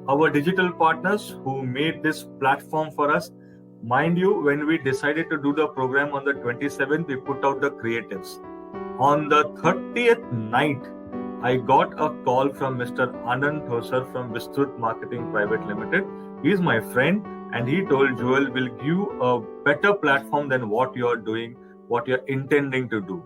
our digital partners who made this platform for us. Mind you, when we decided to do the program on the 27th, we put out the creatives. On the 30th night, I got a call from Mr. Anand Thosar from Vistrut Marketing Private Limited. He is my friend, and he told Joel, we'll give you a better platform than what you're doing, what you're intending to do.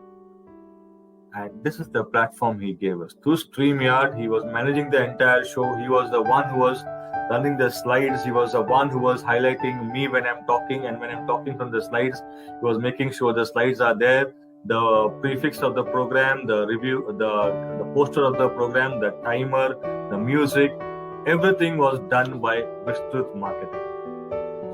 And this is the platform he gave us. Through StreamYard, he was managing the entire show. He was the one who was running the slides. He was the one who was highlighting me when I'm talking, and when I'm talking from the slides, he was making sure the slides are there, the prefix of the program, the review, the poster of the program, the timer, the music, everything was done by Vistrut Marketing.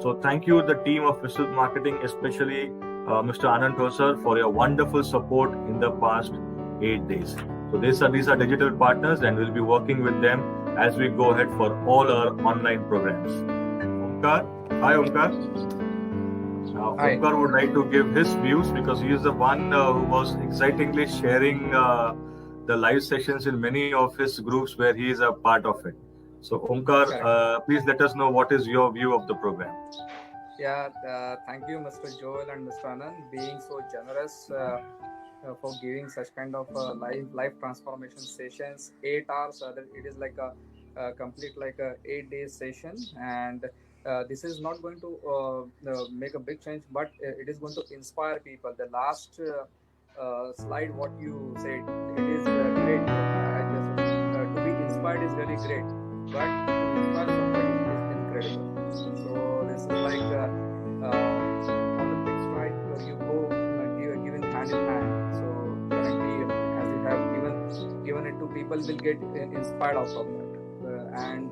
So thank you, the team of Vistrut Marketing, especially Mr. Anand Thosar, for your wonderful support in the past 8 days. So these are digital partners, and we'll be working with them as we go ahead for all our online programs. Omkar, hi Omkar. Hi. Omkar would like to give his views because he is the one who was excitingly sharing the live sessions in many of his groups where he is a part of it. So Omkar, please let us know what is your view of the program. Yeah, thank you, Mr. Joel and Mr. Anand, being so generous for giving such kind of live transformation sessions. 8 hours, it is like a complete like a 8 day session, and this is not going to make a big change, but it is going to inspire people. The last slide, what you said, it is great. I just to be inspired is really great, but to inspire somebody is incredible. So this is like on the big stride where you go given hand in hand. So currently, as you have given it to people, will get inspired out of that. And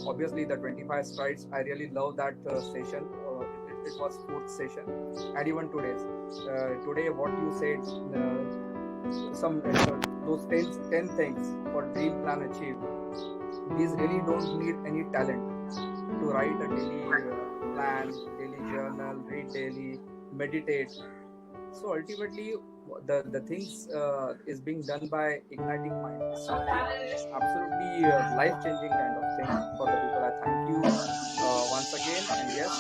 obviously, the 25 strides, I really love that session. It was 4th session, and even today, what you said, some those 10 things for dream plan achieve. These really don't need any talent to write a daily plan, daily journal, read daily, meditate. So ultimately, the things is being done by igniting mind. Something absolutely life-changing kind of thing for the people. I thank you once again. And yes,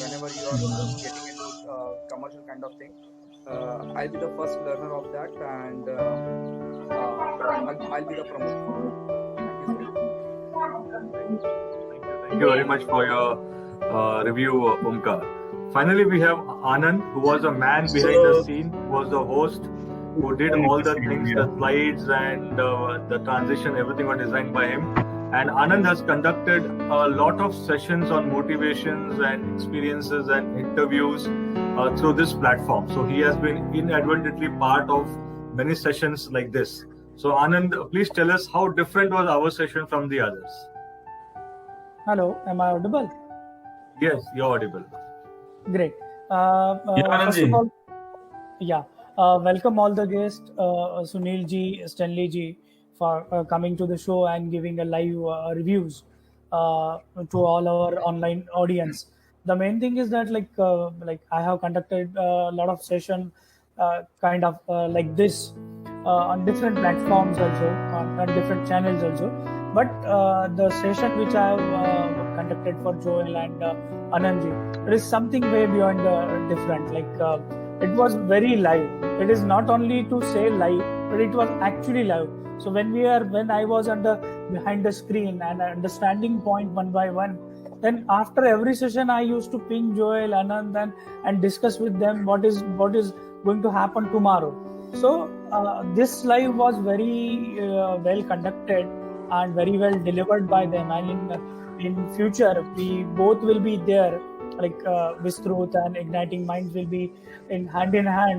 whenever you are getting into commercial kind of thing, I'll be the first learner of that, and I'll be the promoter. Thank you so much. Thank you very much for your review, Omkar. Finally, we have Anand, who was a man behind the scene, who was the host, who did all the things, the slides and the transition, everything was designed by him. And Anand has conducted a lot of sessions on motivations and experiences and interviews through this platform. So he has been inadvertently part of many sessions like this. So Anand, please tell us how different was our session from the others. Hello, am I audible? Yes, you're audible. Great. First of all, welcome all the guests, Sunil ji, Stanley ji, for coming to the show and giving a live reviews to all our online audience. The main thing is that like I have conducted a lot of session kind of like this on different platforms also, on different channels also. But the session which I have conducted for Joel and Anandji, it is something way beyond different. Like it was very live. It is not only to say live, but it was actually live. So when I was behind the screen and understanding point one by one, then after every session I used to ping Joel, Anand, and discuss with them what is going to happen tomorrow. So this live was very well conducted and very well delivered by them, and in future we both will be there, like Vistrut and Igniting Minds will be in hand,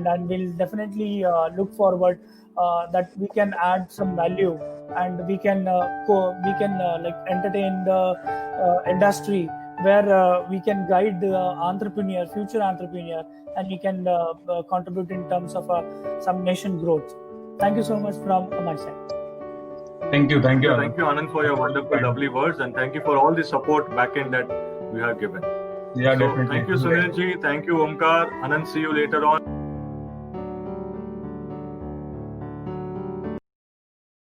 and we'll definitely look forward that we can add some value, and we can like entertain the industry, where we can guide the future entrepreneur, and we can contribute in terms of some nation growth. Thank you so much from my side. Thank you, Anand, for your wonderful, lovely words, and thank you for all the support backend that we have given. Yeah, definitely. Thank you, Sunil ji. Thank you, Omkar. Anand, see you later on.